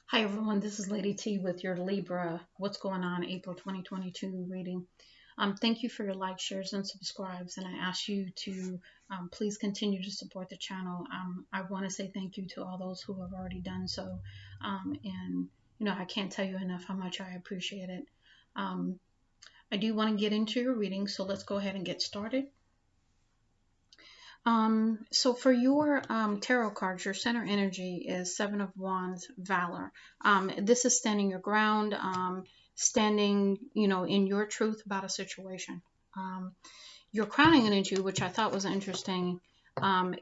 Hi everyone, this is Lady T with your Libra What's Going On April 2022 reading. Thank you for your likes, shares, and subscribes, and I ask you to please continue to support the channel. I want to say thank you to all those who have already done so, and I can't tell you enough how much I appreciate it. I do want to get into your reading, so let's go ahead and get started. So for your tarot cards, your center energy is Seven of Wands, Valor. This is standing your ground, standing, in your truth about a situation. Your crowning energy, which I thought was interesting,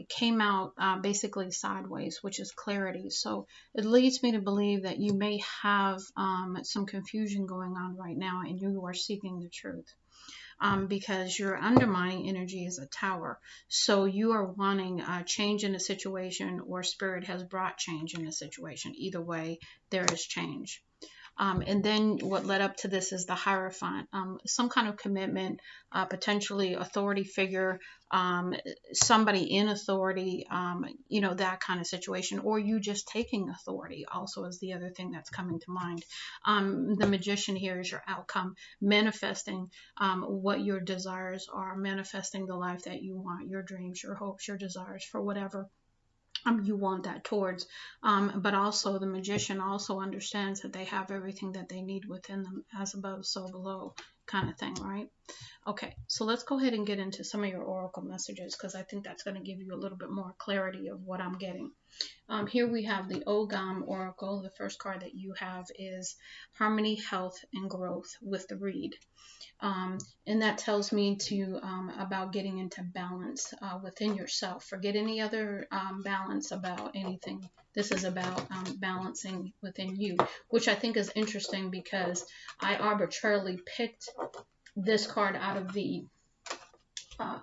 came out basically sideways, which is clarity. So it leads me to believe that you may have some confusion going on right now and you are seeking the truth. Because your undermining energy is a tower. So you are wanting change in the situation, or spirit has brought change in the situation. Either way, there is change. And then what led up to this is the Hierophant, some kind of commitment, potentially authority figure, somebody in authority, that kind of situation, or you just taking authority also is the other thing that's coming to mind. The Magician here is your outcome, manifesting what your desires are, manifesting the life that you want, your dreams, your hopes, your desires for whatever you want that towards. But also the Magician also understands that they have everything that they need within them, as above so below kind of thing, right? Okay, so let's go ahead and get into some of your oracle messages, because I think that's going to give you a little bit more clarity of what I'm getting. Here we have the Ogam Oracle. The first card that you have is Harmony, Health, and Growth with the Reed. And that tells me to about getting into balance within yourself. Forget any other balance about anything. This is about balancing within you, which I think is interesting because I arbitrarily picked this card out of the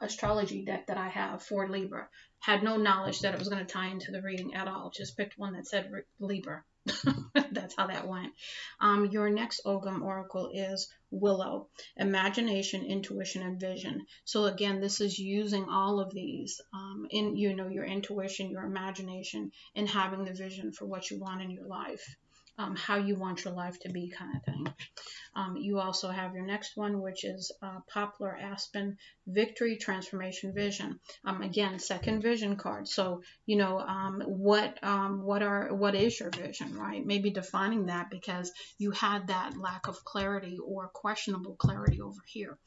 astrology deck that I have for Libra. Had no knowledge that it was going to tie into the reading at all. Just picked one that said Libra. That's how that went. Your next Ogam Oracle is Willow, imagination, intuition, and vision. So again, this is using all of these in your intuition, your imagination, and having the vision for what you want in your life, how you want your life to be, kind of thing. You also have your next one, which is Poplar, Aspen, Victory, Transformation, Vision. Again, second vision card. So what is your vision, right? Maybe defining that, because you had that lack of clarity or questionable clarity over here.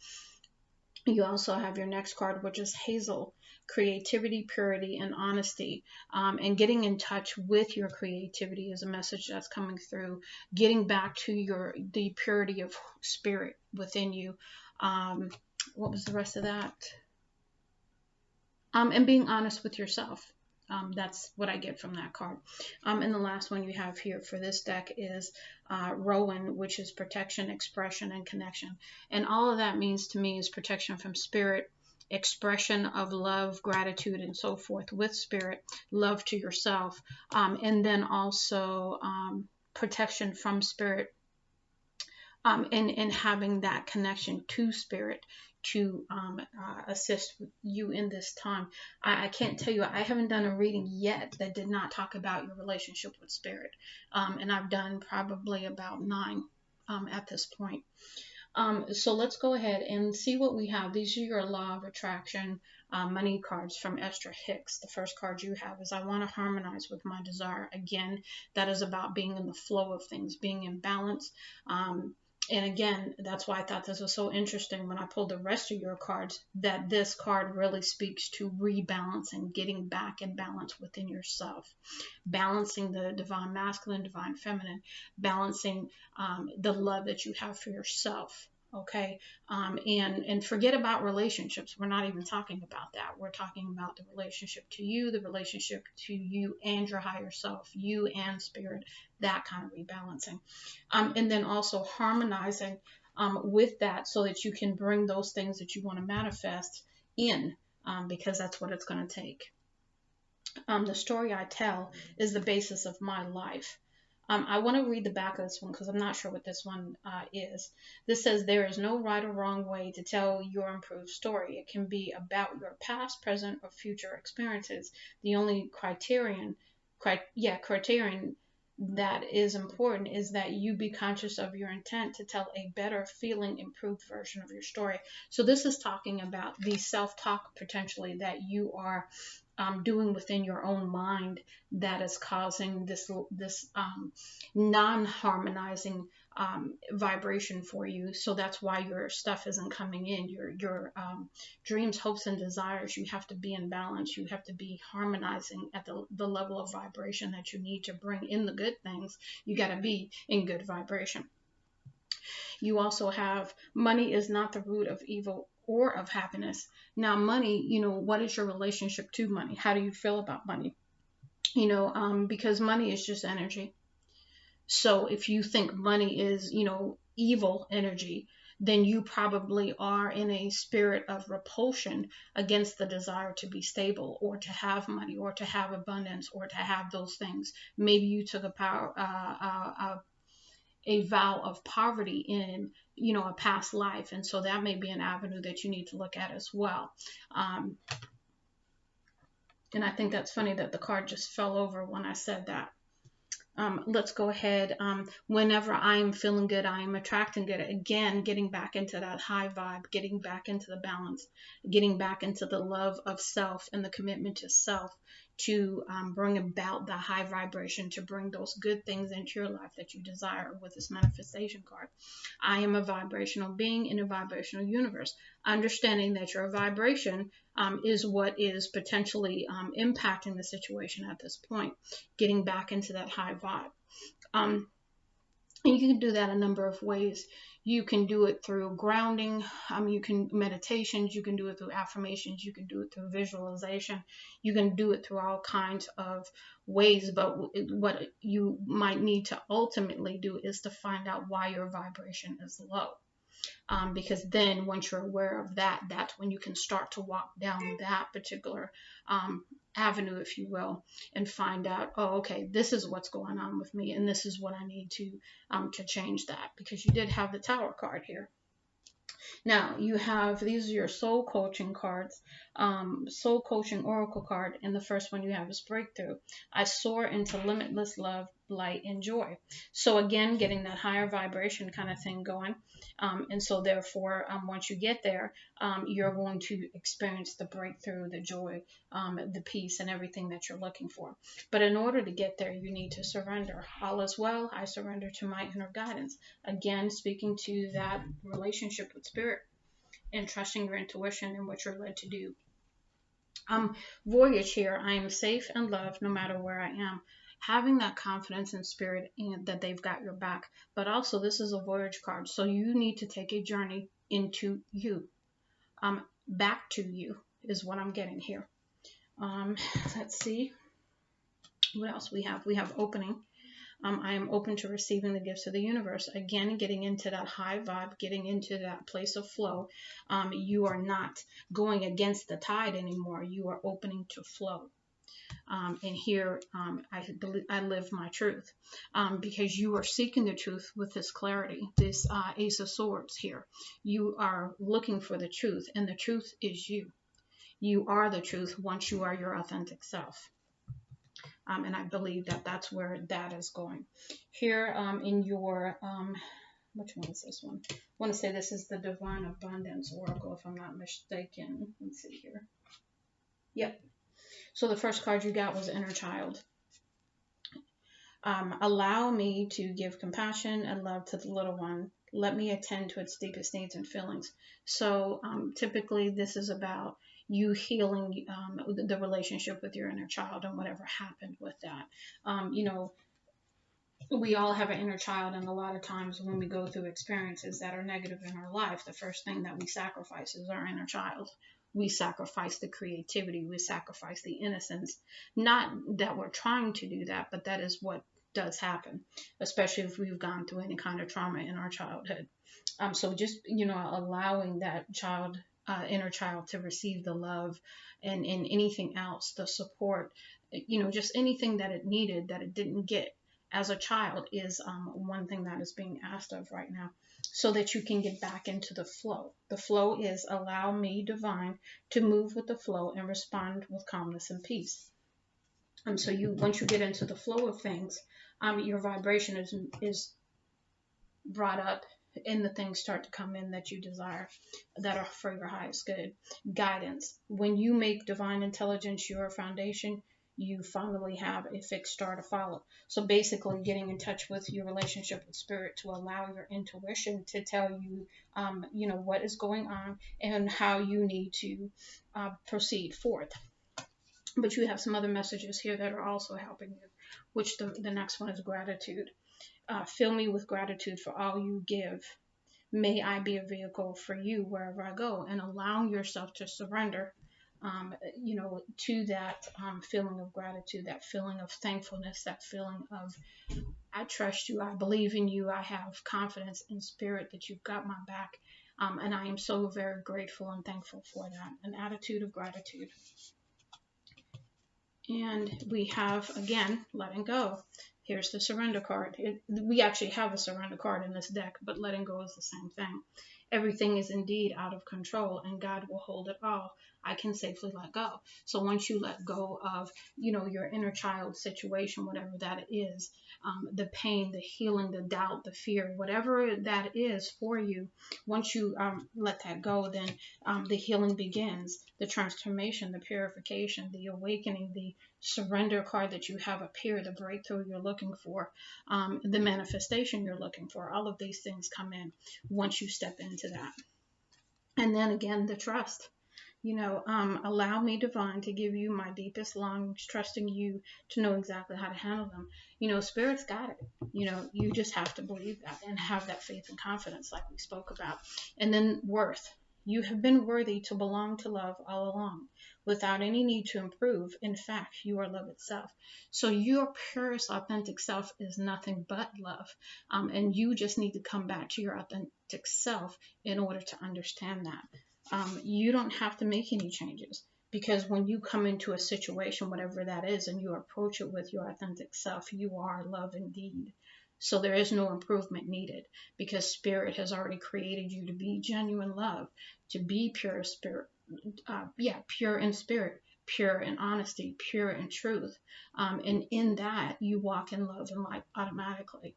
You also have your next card, which is Hazel, creativity, purity, and honesty. And getting in touch with your creativity is a message that's coming through. Getting back to the purity of spirit within you. What was the rest of that? And being honest with yourself. That's what I get from that card. And the last one you have here for this deck is Rowan, which is protection, expression, and connection. And all of that means to me is protection from spirit, expression of love, gratitude, and so forth with spirit, love to yourself, and then also protection from spirit, and having that connection to spirit to assist you in this time. I can't tell you, I haven't done a reading yet that did not talk about your relationship with spirit. And I've done probably about 9 at this point. So let's go ahead and see what we have. These are your law of attraction money cards from Esther Hicks. The first card you have is I want to harmonize with my desire. Again, that is about being in the flow of things, being in balance. And again, that's why I thought this was so interesting when I pulled the rest of your cards, that this card really speaks to rebalancing, getting back in balance within yourself, balancing the divine masculine, divine feminine, balancing the love that you have for yourself. Okay, and forget about relationships. We're not even talking about that. We're talking about the relationship to you, the relationship to you and your higher self, you and spirit, that kind of rebalancing. And then also harmonizing with that, so that you can bring those things that you want to manifest in, because that's what it's going to take. The story I tell is the basis of my life. I want to read the back of this one because I'm not sure what this one is. This says, there is no right or wrong way to tell your improved story. It can be about your past, present, or future experiences. The only criterion that is important is that you be conscious of your intent to tell a better feeling, improved version of your story. So this is talking about the self-talk potentially that you are doing within your own mind that is causing this non-harmonizing vibration for you. So that's why your stuff isn't coming in. Your dreams, hopes, and desires, you have to be in balance. You have to be harmonizing at the level of vibration that you need to bring in the good things. You got to be in good vibration. You also have money is not the root of evil or of happiness. Now, money, what is your relationship to money? How do you feel about money? Because money is just energy. So if you think money is, evil energy, then you probably are in a spirit of repulsion against the desire to be stable or to have money or to have abundance or to have those things. Maybe you took a vow of poverty in, a past life. And so that may be an avenue that you need to look at as well. And I think that's funny that the card just fell over when I said that. Let's go ahead. Whenever I'm feeling good, I am attracting good. Again, getting back into that high vibe, getting back into the balance, getting back into the love of self and the commitment to self to bring about the high vibration, to bring those good things into your life that you desire with this manifestation card. I am a vibrational being in a vibrational universe. Understanding that your vibration is what is potentially impacting the situation at this point. Getting back into that high vibe. And you can do that a number of ways. You can do it through grounding. You can meditations. You can do it through affirmations. You can do it through visualization. You can do it through all kinds of ways. But what you might need to ultimately do is to find out why your vibration is low. Because then once you're aware of that, that's when you can start to walk down that particular avenue, if you will, and find out, oh, okay, this is what's going on with me, and this is what I need to change that, because you did have the Tower card here. Now you have, these are your soul coaching cards, soul coaching oracle card, and the first one you have is breakthrough. I soar into limitless love, light, and joy. So again, getting that higher vibration kind of thing going. And so therefore, once you get there, you're going to experience the breakthrough, the joy, the peace, and everything that you're looking for. But in order to get there, you need to surrender. All is well. I surrender to my inner guidance. Again, speaking to that relationship with spirit and trusting your intuition and what you're led to do. Voyage here. I am safe and loved no matter where I am. Having that confidence in spirit and that they've got your back. But also, this is a voyage card, so you need to take a journey into you. Back to you is what I'm getting here. Let's see what else we have. We have opening. I am open to receiving the gifts of the universe. Again, getting into that high vibe, getting into that place of flow. You are not going against the tide anymore. You are opening to flow. And here I live my truth, because you are seeking the truth with this clarity, this Ace of Swords here. You are looking for the truth, and the truth is you. You are the truth once you are your authentic self. And I believe that that's where that is going. Here in your, which one is this one? I want to say this is the Divine Abundance Oracle, if I'm not mistaken. Let's see here. Yep. So the first card you got was Inner Child. Allow me to give compassion and love to the little one. Let me attend to its deepest needs and feelings. So typically this is about you healing the relationship with your inner child and whatever happened with that. We all have an inner child, and a lot of times when we go through experiences that are negative in our life, the first thing that we sacrifice is our inner child. We sacrifice the creativity, we sacrifice the innocence. Not that we're trying to do that, but that is what does happen, especially if we've gone through any kind of trauma in our childhood. So just, allowing that child, inner child, to receive the love and anything else, the support, just anything that it needed that it didn't get as a child is one thing that is being asked of right now, so that you can get back into the flow. The flow is allow me, divine, to move with the flow and respond with calmness and peace. So once you get into the flow of things, your vibration is brought up, and the things start to come in that you desire, that are for your highest good. Guidance. When you make divine intelligence your foundation, you finally have a fixed star to follow. So basically, getting in touch with your relationship with spirit to allow your intuition to tell you, what is going on and how you need to proceed forth. But you have some other messages here that are also helping you, which the next one is gratitude. Fill me with gratitude for all you give. May I be a vehicle for you wherever I go, and allowing yourself to surrender, to that feeling of gratitude, that feeling of thankfulness, that feeling of, I trust you, I believe in you, I have confidence in spirit that you've got my back. And I am so very grateful and thankful for that. An attitude of gratitude. And we have, again, letting go. Here's the surrender card. We actually have a surrender card in this deck, but letting go is the same thing. Everything is indeed out of control, and God will hold it all. I can safely let go. So once you let go of, your inner child situation, whatever that is, the pain, the healing, the doubt, the fear, whatever that is for you, once you let that go, then the healing begins, the transformation, the purification, the awakening, the surrender card that you have up here, the breakthrough you're looking for, the manifestation you're looking for. All of these things come in once you step into that. And then again, the trust. Allow me, divine, to give you my deepest longings, trusting you to know exactly how to handle them. Spirit's got it. You just have to believe that and have that faith and confidence, like we spoke about. And then worth. You have been worthy to belong to love all along, without any need to improve. In fact, you are love itself. So your purest, authentic self is nothing but love. And you just need to come back to your authentic self in order to understand that. You don't have to make any changes, because when you come into a situation, whatever that is, and you approach it with your authentic self, you are love indeed. So there is no improvement needed, because spirit has already created you to be genuine love, to be pure spirit, pure in spirit, pure in honesty, pure in truth. And in that, you walk in love and light automatically.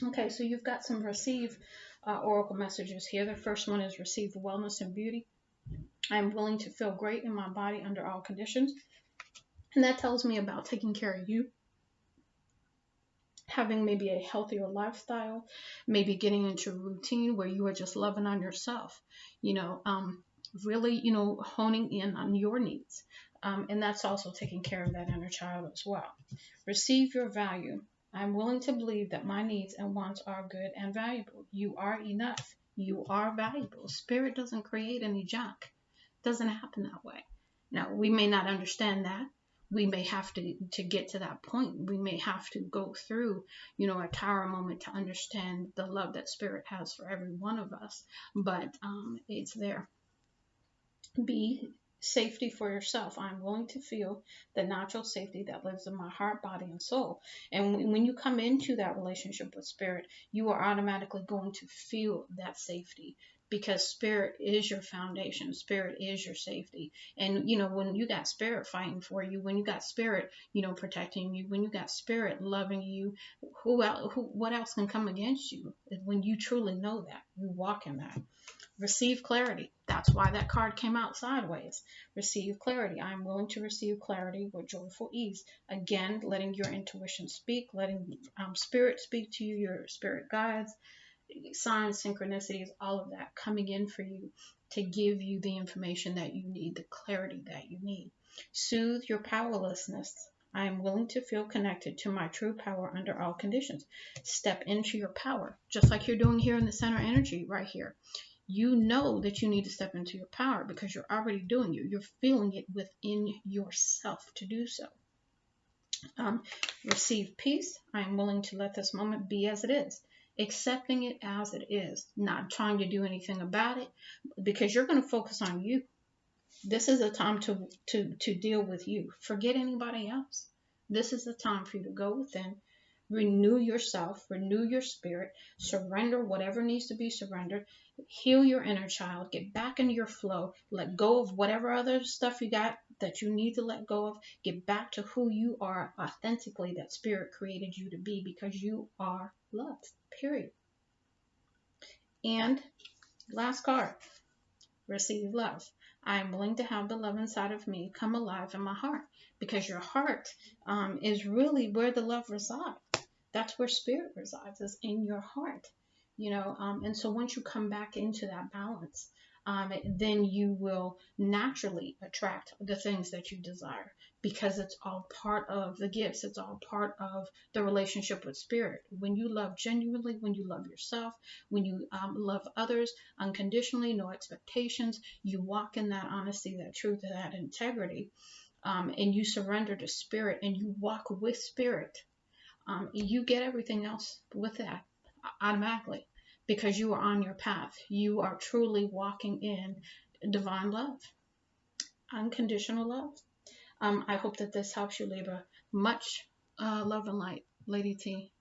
Okay, so you've got some receive oracle messages here. The first one is receive wellness and beauty. I am willing to feel great in my body under all conditions. And that tells me about taking care of you, having maybe a healthier lifestyle, maybe getting into a routine where you are just loving on yourself, really, honing in on your needs. And that's also taking care of that inner child as well. Receive your value. I'm willing to believe that my needs and wants are good and valuable. You are enough. You are valuable. Spirit doesn't create any junk. It doesn't happen that way. Now, we may not understand that. We may have to get to that point. We may have to go through, a tower moment to understand the love that Spirit has for every one of us. But it's there. Be safety for yourself. I'm willing to feel the natural safety that lives in my heart, body, and soul. And when you come into that relationship with Spirit, you are automatically going to feel that safety, because Spirit is your foundation. Spirit is your safety. And, when you got Spirit fighting for you, when you got Spirit, protecting you, when you got Spirit loving you, what else can come against you? When you truly know that, you walk in that. Receive clarity. That's why that card came out sideways. Receive clarity. I'm willing to receive clarity with joyful ease. Again, letting your intuition speak, letting Spirit speak to you, your spirit guides, signs, synchronicities, all of that coming in for you to give you the information that you need, the clarity that you need. Soothe your powerlessness. I am willing to feel connected to my true power under all conditions. Step into your power, just like you're doing here in the center energy right here. You know that you need to step into your power because you're already doing it. You're feeling it within yourself to do so. Receive peace. I am willing to let this moment be as it is. Accepting it as it is. Not trying to do anything about it, because you're going to focus on you. This is a time to deal with you. Forget anybody else. This is the time for you to go within, Renew yourself, renew your spirit, surrender whatever needs to be surrendered, heal your inner child, get back into your flow, let go of whatever other stuff you got that you need to let go of, get back to who you are authentically, that spirit created you to be, because you are loved, period. And last card, receive love. I am willing to have the love inside of me come alive in my heart, because your heart is really where the love resides. That's where spirit resides, is in your heart, and so once you come back into that balance, then you will naturally attract the things that you desire, because it's all part of the gifts. It's all part of the relationship with spirit. When you love genuinely, when you love yourself, when you love others unconditionally, no expectations, you walk in that honesty, that truth, that integrity, and you surrender to spirit and you walk with spirit, you get everything else with that automatically, because you are on your path. You are truly walking in divine love, unconditional love. I hope that this helps you, Libra. Much love and light, Lady T.